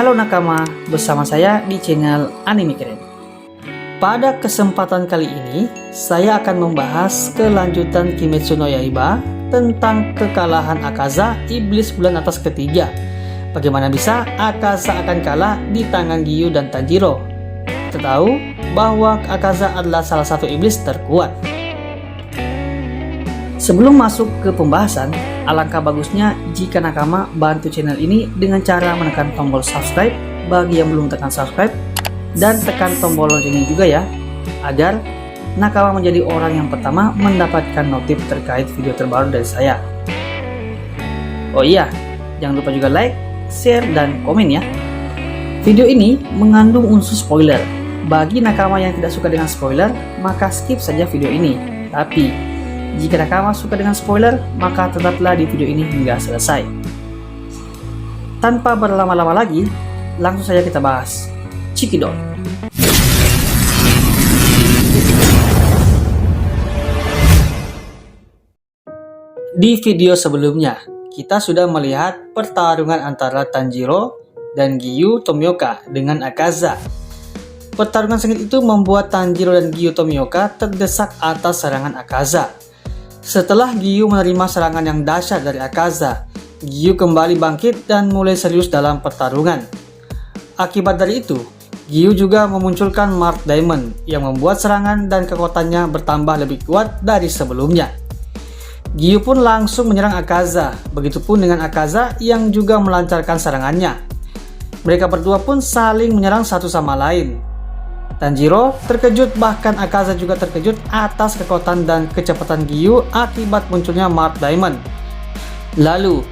Halo nakama, bersama saya di channel Anime Keren. Pada kesempatan kali ini, saya akan membahas kelanjutan Kimetsu no Yaiba tentang kekalahan Akaza, iblis bulan atas ketiga. Bagaimana bisa Akaza akan kalah di tangan Giyu dan Tanjiro? Kita tahu bahwa Akaza adalah salah satu iblis terkuat. Sebelum masuk ke pembahasan, alangkah bagusnya jika nakama bantu channel ini dengan cara menekan tombol subscribe bagi yang belum tekan subscribe, dan tekan tombol loncengnya juga ya, agar nakama menjadi orang yang pertama mendapatkan notif terkait video terbaru dari saya. Oh iya, jangan lupa juga like, share, dan komen ya. Video ini mengandung unsur spoiler. Bagi nakama yang tidak suka dengan spoiler, maka skip saja video ini. Tapi jika nakama suka dengan spoiler, maka tetaplah di video ini hingga selesai. Tanpa berlama-lama lagi, langsung saja kita bahas. Cekidot. Di video sebelumnya, kita sudah melihat pertarungan antara Tanjiro dan Giyu Tomioka dengan Akaza. Pertarungan sengit itu membuat Tanjiro dan Giyu Tomioka terdesak atas serangan Akaza. Setelah Giyu menerima serangan yang dahsyat dari Akaza, Giyu kembali bangkit dan mulai serius dalam pertarungan. Akibat dari itu, Giyu juga memunculkan Mark Diamond yang membuat serangan dan kekuatannya bertambah lebih kuat dari sebelumnya. Giyu pun langsung menyerang Akaza, begitupun dengan Akaza yang juga melancarkan serangannya. Mereka berdua pun saling menyerang satu sama lain. Tanjiro terkejut, bahkan Akaza juga terkejut atas kekuatan dan kecepatan Giyu akibat munculnya Mark Diamond. Lalu,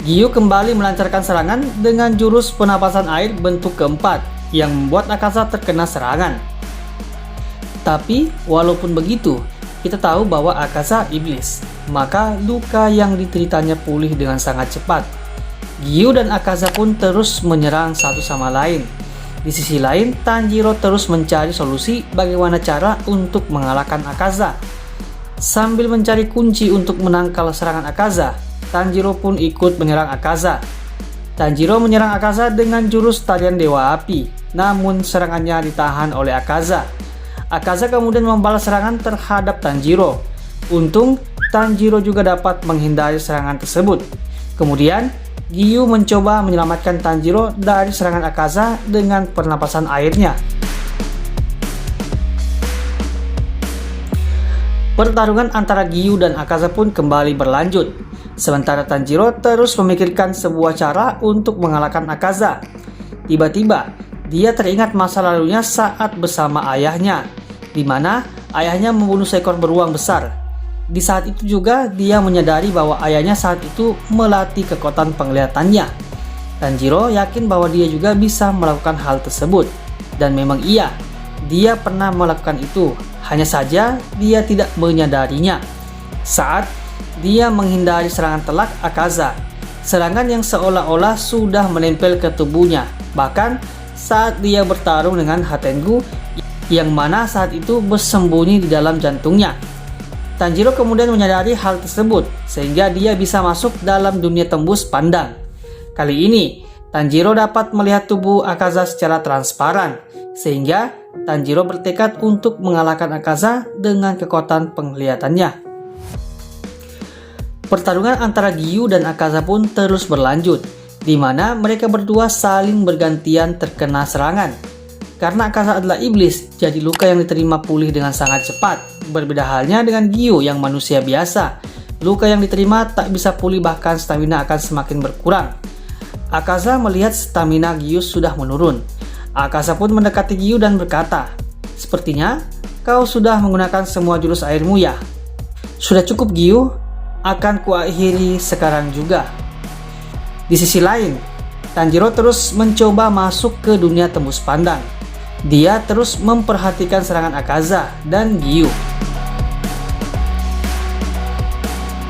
Giyu kembali melancarkan serangan dengan jurus penapasan air bentuk keempat yang membuat Akaza terkena serangan. Tapi, walaupun begitu, kita tahu bahwa Akaza iblis, maka luka yang diteritanya pulih dengan sangat cepat. Giyu dan Akaza pun terus menyerang satu sama lain. Di sisi lain, Tanjiro terus mencari solusi bagaimana cara untuk mengalahkan Akaza. Sambil mencari kunci untuk menangkal serangan Akaza, Tanjiro pun ikut menyerang Akaza. Tanjiro menyerang Akaza dengan jurus tarian Dewa Api, namun serangannya ditahan oleh Akaza. Akaza kemudian membalas serangan terhadap Tanjiro. Untung, Tanjiro juga dapat menghindari serangan tersebut. Kemudian, Giyu mencoba menyelamatkan Tanjiro dari serangan Akaza dengan pernapasan airnya. Pertarungan antara Giyu dan Akaza pun kembali berlanjut. Sementara Tanjiro terus memikirkan sebuah cara untuk mengalahkan Akaza. Tiba-tiba, dia teringat masa lalunya saat bersama ayahnya, di mana ayahnya membunuh seekor beruang besar. Di saat itu juga dia menyadari bahwa ayahnya saat itu melatih kekuatan penglihatannya. Tanjiro yakin bahwa dia juga bisa melakukan hal tersebut. Dan memang iya, dia pernah melakukan itu. Hanya saja dia tidak menyadarinya. Saat dia menghindari serangan telak Akaza, serangan yang seolah-olah sudah menempel ke tubuhnya. Bahkan saat dia bertarung dengan Hatengu, yang mana saat itu bersembunyi di dalam jantungnya. Tanjiro kemudian menyadari hal tersebut, sehingga dia bisa masuk dalam dunia tembus pandang. Kali ini, Tanjiro dapat melihat tubuh Akaza secara transparan, sehingga Tanjiro bertekad untuk mengalahkan Akaza dengan kekuatan penglihatannya. Pertarungan antara Giyu dan Akaza pun terus berlanjut, di mana mereka berdua saling bergantian terkena serangan. Karena Akaza adalah iblis, jadi luka yang diterima pulih dengan sangat cepat. Berbeda halnya dengan Giyu yang manusia biasa. Luka yang diterima tak bisa pulih, bahkan stamina akan semakin berkurang. Akaza melihat stamina Giyu sudah menurun. Akaza pun mendekati Giyu dan berkata, "Sepertinya kau sudah menggunakan semua jurus airmu ya? Sudah cukup Giyu, akan kuakhiri sekarang juga." Di sisi lain, Tanjiro terus mencoba masuk ke dunia tembus pandang. Dia terus memperhatikan serangan Akaza dan Giyu.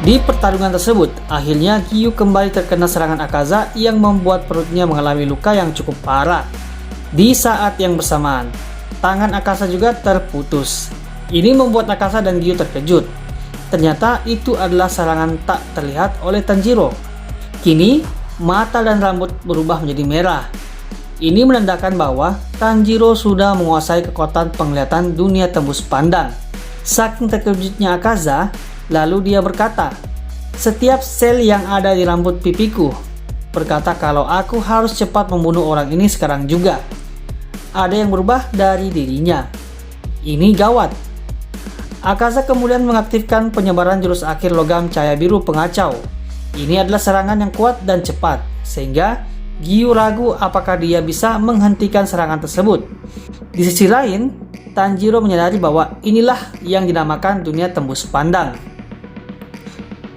Di pertarungan tersebut, akhirnya Giyu kembali terkena serangan Akaza yang membuat perutnya mengalami luka yang cukup parah. Di saat yang bersamaan, tangan Akaza juga terputus. Ini membuat Akaza dan Giyu terkejut. Ternyata itu adalah serangan tak terlihat oleh Tanjiro. Kini, mata dan rambut berubah menjadi merah. Ini menandakan bahwa Tanjiro sudah menguasai kekuatan penglihatan dunia tembus pandang. Saking terkejutnya Akaza, lalu dia berkata, "Setiap sel yang ada di rambut pipiku berkata kalau aku harus cepat membunuh orang ini sekarang juga." Ada yang berubah dari dirinya. Ini gawat. Akaza kemudian mengaktifkan penyebaran jurus akhir logam cahaya biru pengacau. Ini adalah serangan yang kuat dan cepat, sehingga Giyu ragu apakah dia bisa menghentikan serangan tersebut. Di sisi lain, Tanjiro menyadari bahwa inilah yang dinamakan dunia tembus pandang.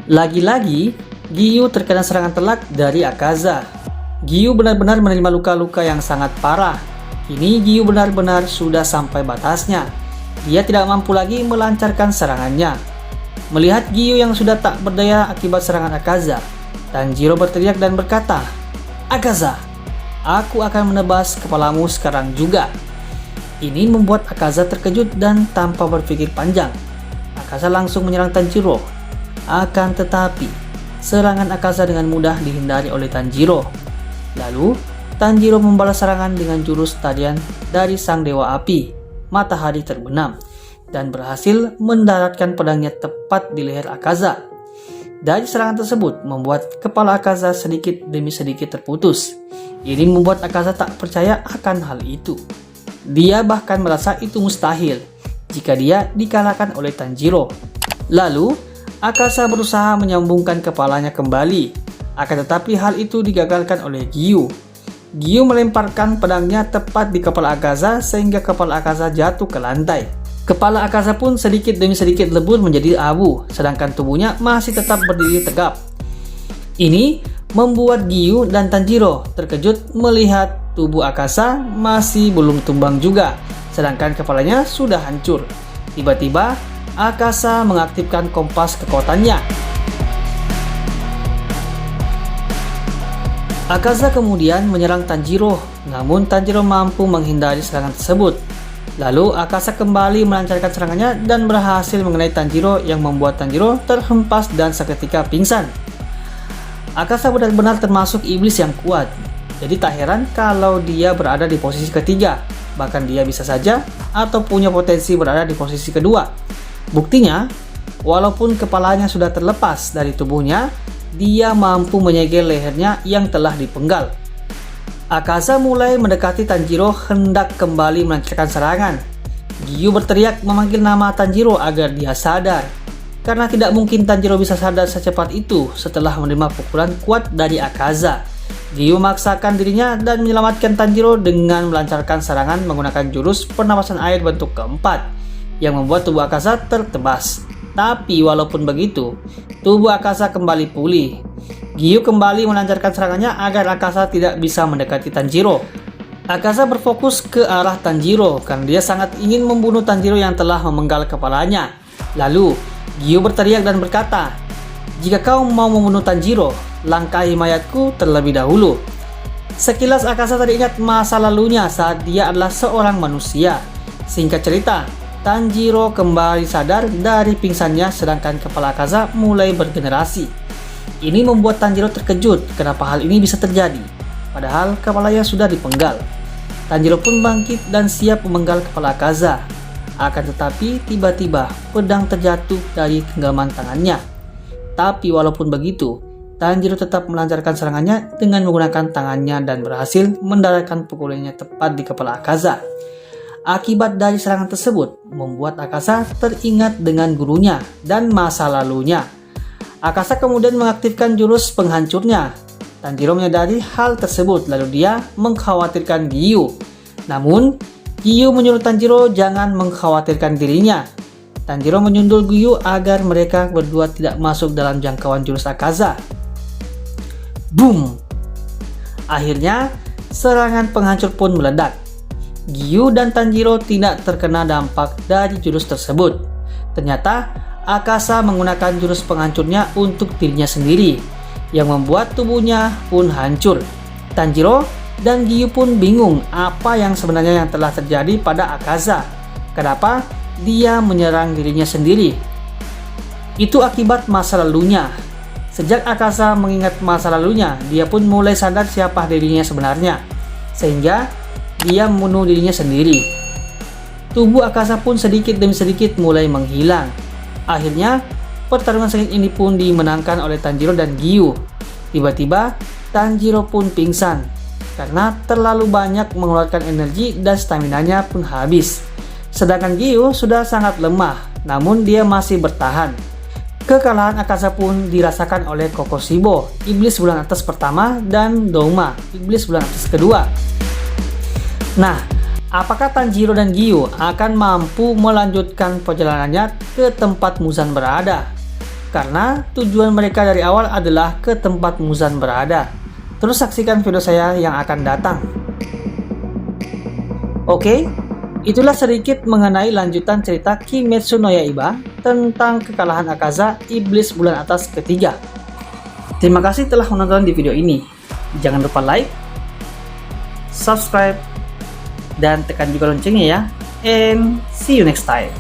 Lagi-lagi, Giyu terkena serangan telak dari Akaza. Giyu benar-benar menerima luka-luka yang sangat parah. Kini Giyu benar-benar sudah sampai batasnya. Dia tidak mampu lagi melancarkan serangannya. Melihat Giyu yang sudah tak berdaya akibat serangan Akaza, Tanjiro berteriak dan berkata, "Akaza, aku akan menebas kepalamu sekarang juga." Ini membuat Akaza terkejut dan tanpa berpikir panjang, Akaza langsung menyerang Tanjiro. Akan tetapi, serangan Akaza dengan mudah dihindari oleh Tanjiro. Lalu, Tanjiro membalas serangan dengan jurus tadian dari sang dewa api, matahari terbenam, dan berhasil mendaratkan pedangnya tepat di leher Akaza. Dari serangan tersebut membuat kepala Akaza sedikit demi sedikit terputus. Ini membuat Akaza tak percaya akan hal itu. Dia bahkan merasa itu mustahil jika dia dikalahkan oleh Tanjiro. Lalu, Akaza berusaha menyambungkan kepalanya kembali. Akan tetapi hal itu digagalkan oleh Giyu. Giyu melemparkan pedangnya tepat di kepala Akaza sehingga kepala Akaza jatuh ke lantai. Kepala Akaza pun sedikit demi sedikit lebur menjadi abu, sedangkan tubuhnya masih tetap berdiri tegap. Ini membuat Giyu dan Tanjiro terkejut melihat tubuh Akaza masih belum tumbang juga, sedangkan kepalanya sudah hancur. Tiba-tiba, Akaza mengaktifkan kompas kekuatannya. Akaza kemudian menyerang Tanjiro, namun Tanjiro mampu menghindari serangan tersebut. Lalu Akaza kembali melancarkan serangannya dan berhasil mengenai Tanjiro yang membuat Tanjiro terhempas dan seketika pingsan. Akaza benar-benar termasuk iblis yang kuat, jadi tak heran kalau dia berada di posisi ketiga, bahkan dia bisa saja atau punya potensi berada di posisi kedua. Buktinya, walaupun kepalanya sudah terlepas dari tubuhnya, dia mampu menyegel lehernya yang telah dipenggal. Akaza mulai mendekati Tanjiro hendak kembali melancarkan serangan. Giyu berteriak memanggil nama Tanjiro agar dia sadar. Karena tidak mungkin Tanjiro bisa sadar secepat itu setelah menerima pukulan kuat dari Akaza. Giyu memaksakan dirinya dan menyelamatkan Tanjiro dengan melancarkan serangan menggunakan jurus pernapasan air bentuk keempat yang membuat tubuh Akaza tertebas. Tapi walaupun begitu, tubuh Akaza kembali pulih. Giyu kembali melancarkan serangannya agar Akaza tidak bisa mendekati Tanjiro. Akaza berfokus ke arah Tanjiro karena dia sangat ingin membunuh Tanjiro yang telah memenggal kepalanya. Lalu, Giyu berteriak dan berkata, "Jika kau mau membunuh Tanjiro, langkahi mayatku terlebih dahulu." Sekilas Akaza teringat masa lalunya saat dia adalah seorang manusia. Singkat cerita, Tanjiro kembali sadar dari pingsannya sedangkan kepala Akaza mulai bergenerasi. Ini membuat Tanjiro terkejut kenapa hal ini bisa terjadi, padahal kepalanya sudah dipenggal. Tanjiro pun bangkit dan siap memenggal kepala Akaza. Akan tetapi tiba-tiba pedang terjatuh dari genggaman tangannya. Tapi walaupun begitu, Tanjiro tetap melancarkan serangannya dengan menggunakan tangannya dan berhasil mendaratkan pukulannya tepat di kepala Akaza. Akibat dari serangan tersebut membuat Akaza teringat dengan gurunya dan masa lalunya. Akaza kemudian mengaktifkan jurus penghancurnya. Tanjiro menyadari hal tersebut lalu dia mengkhawatirkan Giyu. Namun, Giyu menyuruh Tanjiro jangan mengkhawatirkan dirinya. Tanjiro menyundul Giyu agar mereka berdua tidak masuk dalam jangkauan jurus Akaza. Boom! Akhirnya, serangan penghancur pun meledak. Giyu dan Tanjiro tidak terkena dampak dari jurus tersebut. Ternyata, Akaza menggunakan jurus penghancurnya untuk dirinya sendiri, yang membuat tubuhnya pun hancur. Tanjiro dan Giyu pun bingung apa yang sebenarnya yang telah terjadi pada Akaza. Kenapa dia menyerang dirinya sendiri? Itu akibat masa lalunya. Sejak Akaza mengingat masa lalunya, dia pun mulai sadar siapa dirinya sebenarnya. sehingga dia membunuh dirinya sendiri. Tubuh Akaza pun sedikit demi sedikit mulai menghilang. Akhirnya, pertarungan sengit ini pun dimenangkan oleh Tanjiro dan Giyu. Tiba-tiba, Tanjiro pun pingsan karena terlalu banyak mengeluarkan energi dan staminanya pun habis. Sedangkan Giyu sudah sangat lemah, namun dia masih bertahan. Kekalahan Akaza pun dirasakan oleh Kokoshibo, iblis bulan atas pertama, dan Douma, iblis bulan atas kedua. Nah, apakah Tanjiro dan Giyu akan mampu melanjutkan perjalanannya ke tempat Muzan berada? Karena tujuan mereka dari awal adalah ke tempat Muzan berada. Terus saksikan video saya yang akan datang. Oke, itulah sedikit mengenai lanjutan cerita Kimetsu no Yaiba tentang kekalahan Akaza, iblis bulan atas ketiga. Terima kasih telah menonton di video ini. Jangan lupa like, subscribe, dan tekan juga loncengnya ya. And see you next time.